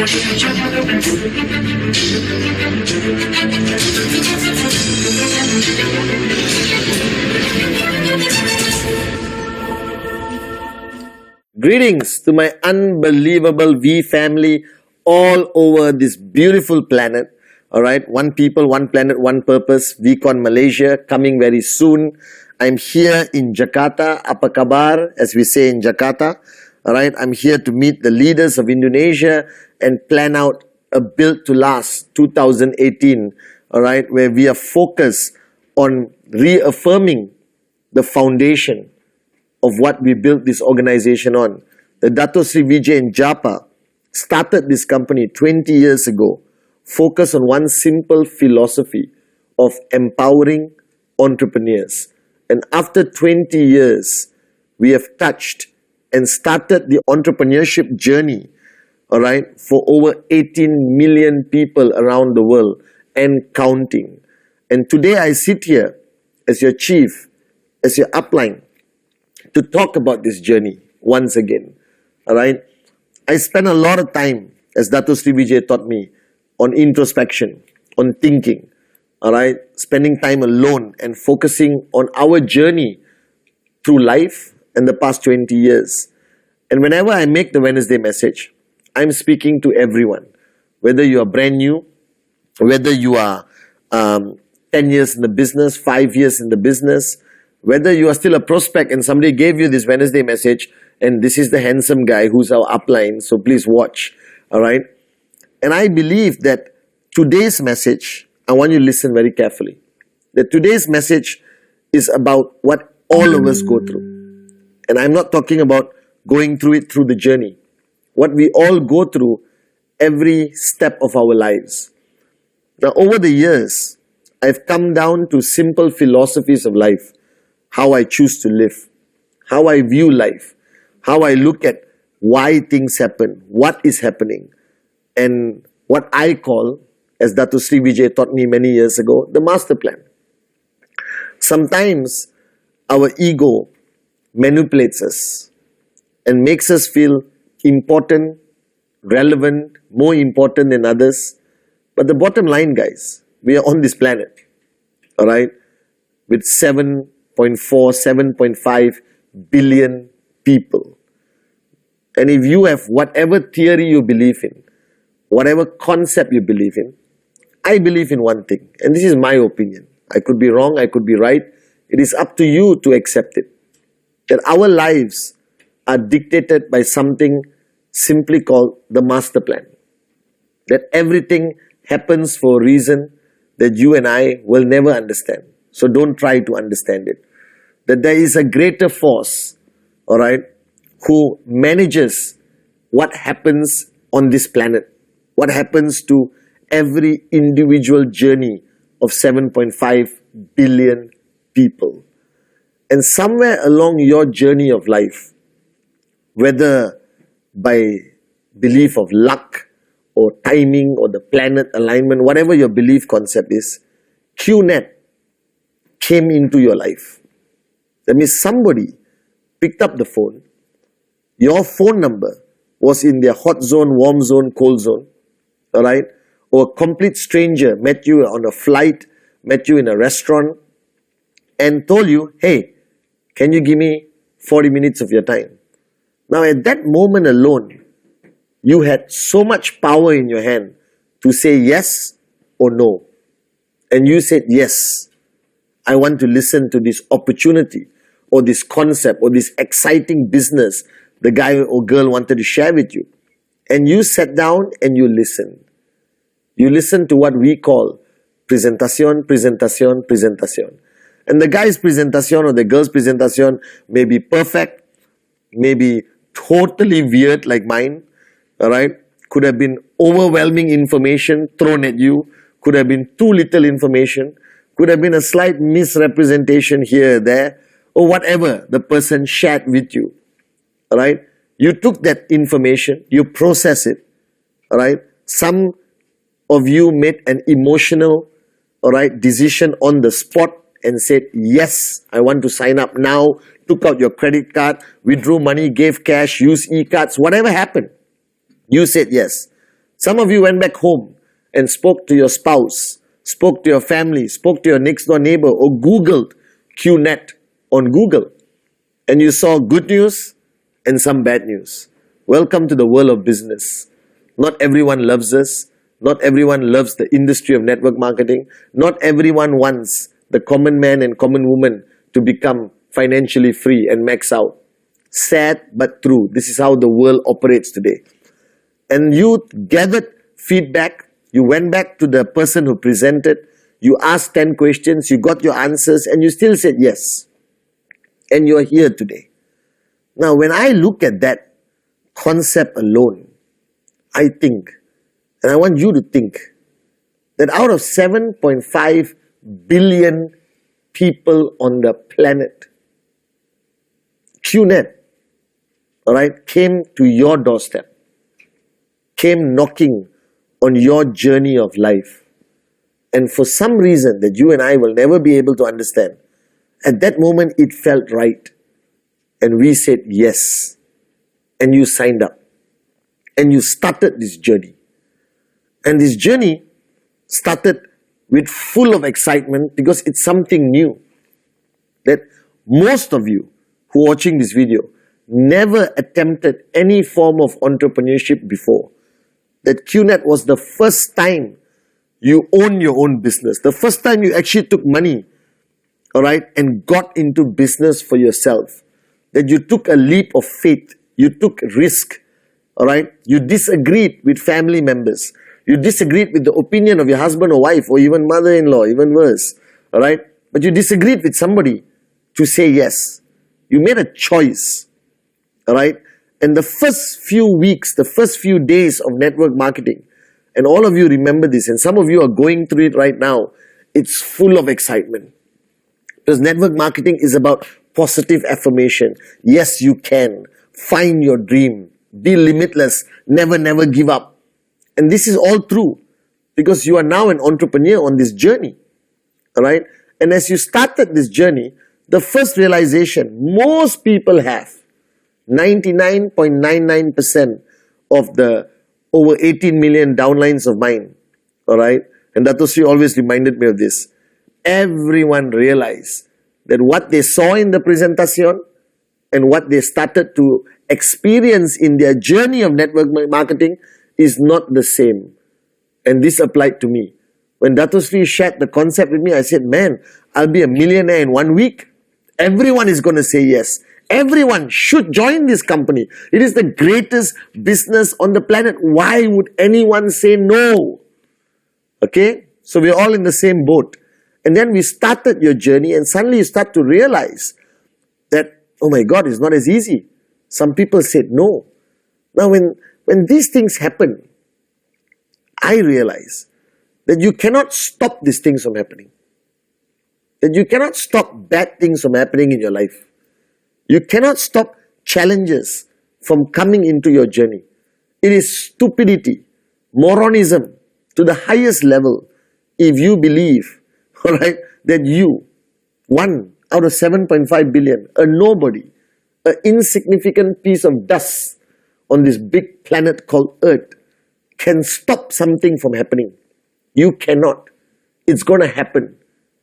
Greetings to my unbelievable V family all over this beautiful planet. Alright, one people, one planet, one purpose. VCon Malaysia coming very soon. I'm here in Jakarta, apa kabar, as we say in Jakarta. Alright, I'm here to meet the leaders of Indonesia and plan out a build to last 2018. Alright, where we are focused on reaffirming the foundation of what we built this organization on. The Dato Sri Vijay and Japa started this company 20 years ago, focused on one simple philosophy of empowering entrepreneurs. And after 20 years, we have touched and started the entrepreneurship journey, all right, for over 18 million people around the world and counting. And today I sit here as your chief, as your upline, to talk about this journey once again. Alright? I spent a lot of time, as Dato Sri Vijay taught me, on introspection, on thinking. Alright? Spending time alone and focusing on our journey through life in the past 20 years. And whenever I make the Wednesday message, I'm speaking to everyone. Whether you are brand new, whether you are 10 years in the business, 5 years in the business, whether you are still a prospect and somebody gave you this Wednesday message and this is the handsome guy who's our upline, so please watch, alright? And I believe that today's message, I want you to listen very carefully, that today's message is about what all of us go through. And I'm not talking about going through it through the journey. What we all go through every step of our lives. Now, over the years, I've come down to simple philosophies of life. How I choose to live, how I view life, how I look at why things happen, what is happening, and what I call, as Dato Sri Vijay taught me many years ago, the master plan. Sometimes our ego manipulates us and makes us feel important, relevant, more important than others. But the bottom line, guys, we are on this planet, alright, with 7.5 billion people. And if you have whatever theory you believe in, whatever concept you believe in, I believe in one thing, and this is my opinion. I could be wrong, I could be right. It is up to you to accept it. That our lives are dictated by something simply called the master plan. That everything happens for a reason that you and I will never understand. So don't try to understand it. That there is a greater force, alright, who manages what happens on this planet, what happens to every individual journey of 7.5 billion people. And somewhere along your journey of life, whether by belief of luck or timing or the planet alignment, whatever your belief concept is, QNET came into your life. That means somebody picked up the phone, your phone number was in their hot zone, warm zone, cold zone, alright? Or a complete stranger met you on a flight, met you in a restaurant and told you, hey, can you give me 40 minutes of your time? Now at that moment alone, you had so much power in your hand to say yes or no. And you said yes. I want to listen to this opportunity or this concept or this exciting business the guy or girl wanted to share with you. And you sat down and you listened. You listened to what we call presentación, presentación, presentación. And the guy's presentación or the girl's presentación may be perfect, may be totally weird like mine, alright? Could have been overwhelming information thrown at you, could have been too little information, could have been a slight misrepresentation here or there, or whatever the person shared with you. Alright? You took that information, you process it. Alright? Some of you made an emotional, alright, decision on the spot and said, yes, I want to sign up now, took out your credit card, withdrew money, gave cash, used e-cards, whatever happened. You said yes. Some of you went back home and spoke to your spouse, spoke to your family, spoke to your next door neighbor, or Googled QNET on Google. And you saw good news and some bad news. Welcome to the world of business. Not everyone loves us. Not everyone loves the industry of network marketing. Not everyone wants the common man and common woman to become financially free and max out. Sad but true. This is how the world operates today. And you gathered feedback. You went back to the person who presented. You asked 10 questions. You got your answers and you still said yes. And you are here today. Now, when I look at that concept alone, I think, and I want you to think, that out of 7.5 billion people on the planet, QNET, all right, came to your doorstep, came knocking on your journey of life. And for some reason that you and I will never be able to understand, at that moment it felt right. And we said yes. And you signed up. And you started this journey. And this journey started with full of excitement because it's something new. That most of you who are watching this video never attempted any form of entrepreneurship before. That QNET was the first time you own your own business. The first time you actually took money, all right, and got into business for yourself. That you took a leap of faith. You took risk, all right. You disagreed with family members. You disagreed with the opinion of your husband or wife or even mother-in-law, even worse, all right. But you disagreed with somebody to say yes. You made a choice, all right. And the first few weeks, the first few days of network marketing, and all of you remember this, and some of you are going through it right now, it's full of excitement. Because network marketing is about positive affirmation. Yes, you can. Find your dream. Be limitless. Never, never give up. And this is all true because you are now an entrepreneur on this journey. All right? And as you started this journey, the first realization most people have, 99.99% of the over 18 million downlines of mine, all right? And Dato Sri always reminded me of this. Everyone realized that what they saw in the presentation and what they started to experience in their journey of network marketing is not the same. And this applied to me. When Dato Sri shared the concept with me, I said, man, I'll be a millionaire in 1 week. Everyone is going to say yes. Everyone should join this company. It is the greatest business on the planet. Why would anyone say no? Okay? So we're all in the same boat. And then we started your journey and suddenly you start to realize that, oh my God, it's not as easy. Some people said no. Now when these things happen, I realize that you cannot stop these things from happening. That you cannot stop bad things from happening in your life. You cannot stop challenges from coming into your journey. It is stupidity, moronism to the highest level if you believe, all right, that you, 1 out of 7.5 billion, a nobody, an insignificant piece of dust on this big planet called Earth, can stop something from happening. You cannot. It's going to happen.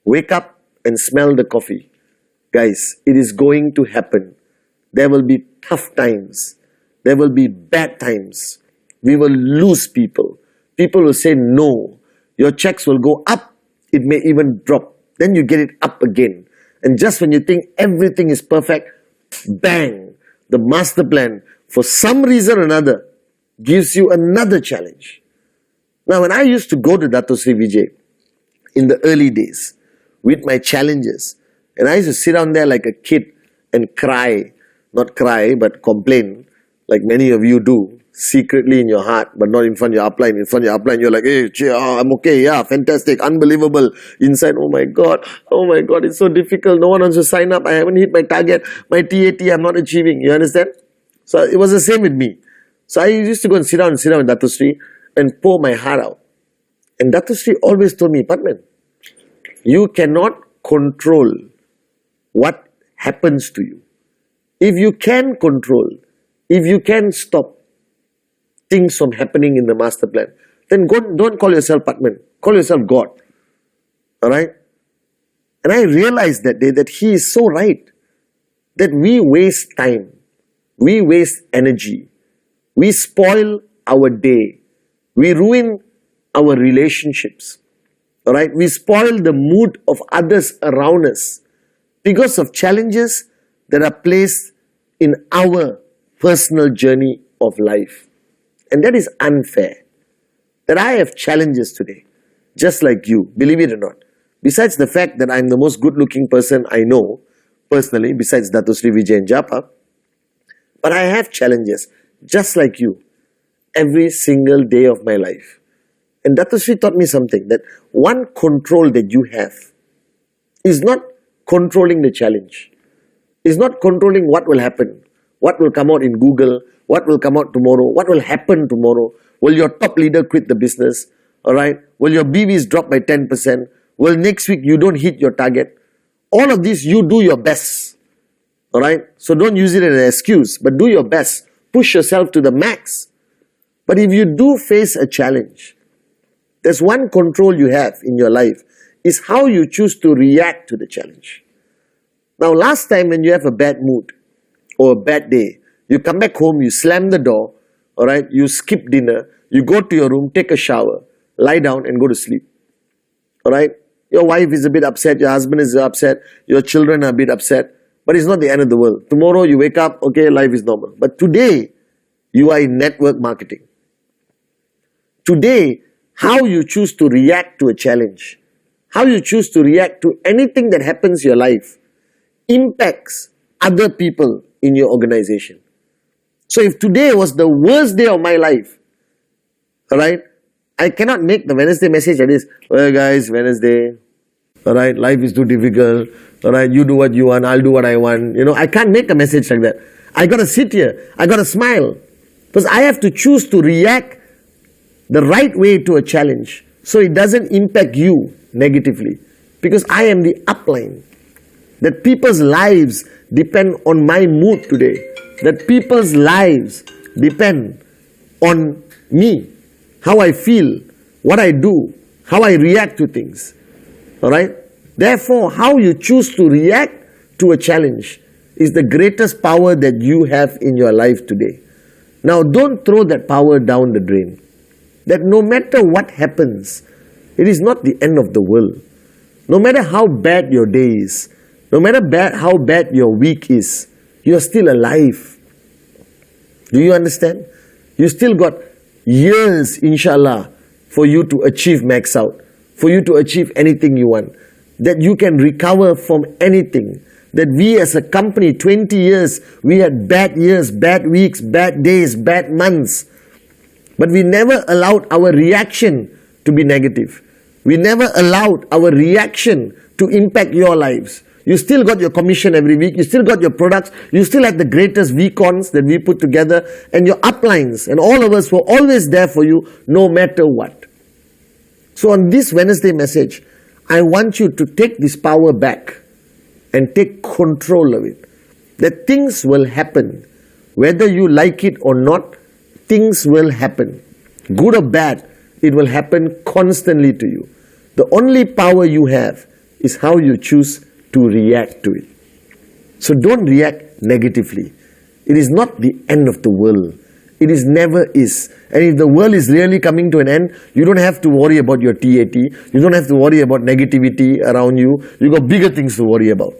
Wake up and smell the coffee. Guys, it is going to happen. There will be tough times. There will be bad times. We will lose people. People will say no. Your checks will go up. It may even drop. Then you get it up again. And just when you think everything is perfect, bang, the master plan, for some reason or another, gives you another challenge. Now, when I used to go to Dato Sri Vijay in the early days with my challenges, and I used to sit down there like a kid and cry, not cry, but complain, like many of you do, secretly in your heart, but not in front of your upline. In front of your upline, you're like, hey, I'm okay, yeah, fantastic, unbelievable. Inside, oh my God, it's so difficult. No one wants to sign up. I haven't hit my target. My TAT, I'm not achieving. You understand? So it was the same with me. So I used to go and sit down with Dato Sri and pour my heart out. And Dato Sri always told me, Pathman, you cannot control what happens to you. If you can control, if you can stop, things from happening in the master plan, then don't call yourself Pathman. Call yourself God. Alright? And I realized that day that he is so right. That we waste time. We waste energy. We spoil our day. We ruin our relationships. Alright? We spoil the mood of others around us because of challenges that are placed in our personal journey of life. And that is unfair. That I have challenges today, just like you, believe it or not. Besides the fact that I'm the most good-looking person I know, personally, besides Dato Sri Vijay and Japa, but I have challenges, just like you, every single day of my life. And Dato Sri taught me something, that one control that you have is not controlling the challenge. Is not controlling what will happen, what will come out in Google, what will come out tomorrow, what will happen tomorrow. Will your top leader quit the business? Alright? Will your BVs drop by 10%? Will next week you don't hit your target? All of this, you do your best. Alright? So don't use it as an excuse, but do your best. Push yourself to the max. But if you do face a challenge, there's one control you have in your life, is how you choose to react to the challenge. Now, last time when you have a bad mood or a bad day, you come back home, you slam the door, alright, you skip dinner, you go to your room, take a shower, lie down and go to sleep. Alright? Your wife is a bit upset, your husband is upset, your children are a bit upset, but it's not the end of the world. Tomorrow you wake up, okay, life is normal. But today, you are in network marketing. Today, how you choose to react to a challenge, how you choose to react to anything that happens in your life, impacts other people in your organization. So if today was the worst day of my life, alright, I cannot make the Wednesday message like this. Well guys, Wednesday, alright, life is too difficult, alright, you do what you want, I'll do what I want. You know, I can't make a message like that. I gotta sit here, I gotta smile. Because I have to choose to react the right way to a challenge so it doesn't impact you negatively. Because I am the upline. That people's lives depend on my mood today. That people's lives depend on me. How I feel, what I do, how I react to things. Alright? Therefore, how you choose to react to a challenge is the greatest power that you have in your life today. Now, don't throw that power down the drain. That no matter what happens, it is not the end of the world. No matter how bad your day is, no matter how bad your week is, you are still alive. Do you understand? You still got years, inshallah, for you to achieve max out, for you to achieve anything you want, that you can recover from anything. That we as a company, 20 years, we had bad years, bad weeks, bad days, bad months. But we never allowed our reaction to be negative. We never allowed our reaction to impact your lives. You still got your commission every week, you still got your products, you still had the greatest VCons that we put together, and your uplines, and all of us were always there for you, no matter what. So on this Wednesday message, I want you to take this power back and take control of it. That things will happen. Whether you like it or not, things will happen. Good or bad, it will happen constantly to you. The only power you have is how you choose to react to it. So don't react negatively. It is not the end of the world. It is never is. And if the world is really coming to an end, you don't have to worry about your TAT. You don't have to worry about negativity around you. You got bigger things to worry about.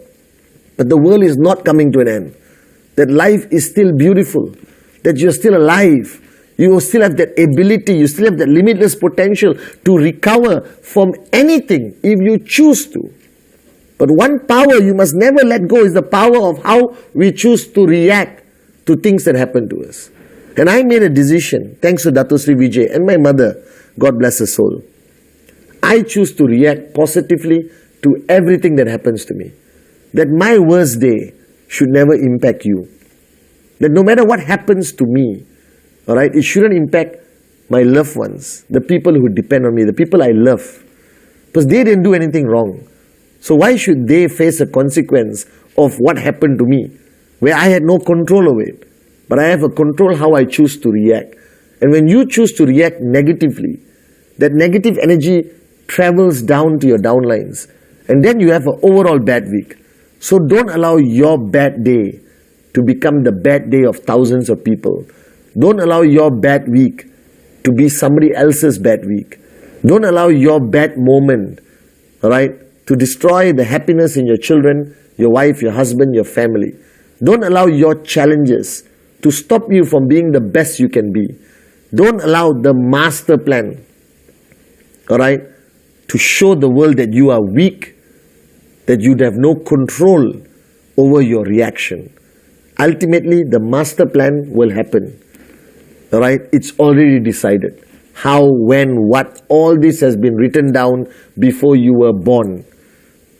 But the world is not coming to an end. That life is still beautiful. That you're still alive. You still have that ability. You still have that limitless potential to recover from anything if you choose to. But one power you must never let go is the power of how we choose to react to things that happen to us. And I made a decision, thanks to Dato Sri Vijay and my mother, God bless her soul. I choose to react positively to everything that happens to me. That my worst day should never impact you. That no matter what happens to me, alright, it shouldn't impact my loved ones, the people who depend on me, the people I love. Because they didn't do anything wrong. So why should they face a consequence of what happened to me, where I had no control over it? But I have a control how I choose to react. And when you choose to react negatively, that negative energy travels down to your downlines. And then you have an overall bad week. So don't allow your bad day to become the bad day of thousands of people. Don't allow your bad week to be somebody else's bad week. Don't allow your bad moment, right, to destroy the happiness in your children, your wife, your husband, your family. Don't allow your challenges to stop you from being the best you can be. Don't allow the master plan, all right, to show the world that you are weak, that you have no control over your reaction. Ultimately, the master plan will happen, all right? It's already decided. How, when, what, all this has been written down before you were born,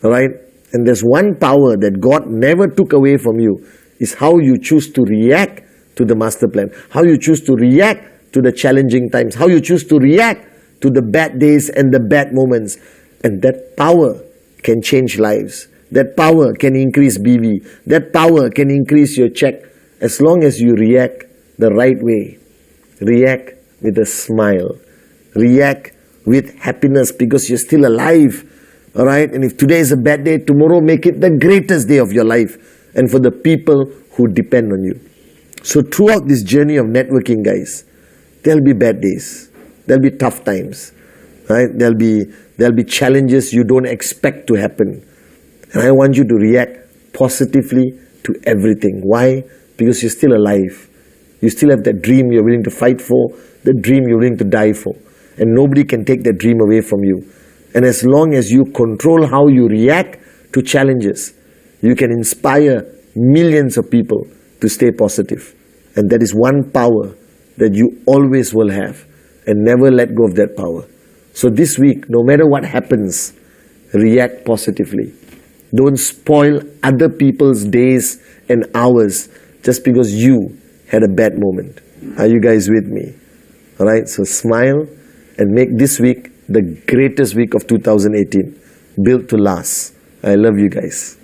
all right? And there's one power that God never took away from you, is how you choose to react to the master plan, how you choose to react to the challenging times, how you choose to react to the bad days and the bad moments. And that power can change lives. That power can increase BV. That power can increase your check, as long as you react the right way. React with a smile. React with happiness because you're still alive. All right? And if today is a bad day, tomorrow make it the greatest day of your life, and for the people who depend on you. So throughout this journey of networking, guys, there'll be bad days. There'll be tough times. Right? There'll be challenges you don't expect to happen. And I want you to react positively to everything. Why? Because you're still alive. You still have that dream you're willing to fight for, the dream you're willing to die for. And nobody can take that dream away from you. And as long as you control how you react to challenges, you can inspire millions of people to stay positive. And that is one power that you always will have, and never let go of that power. So this week, no matter what happens, react positively. Don't spoil other people's days and hours just because you had a bad moment. Are you guys with me? All right, so smile and make this week the greatest week of 2018, built to last. I love you guys.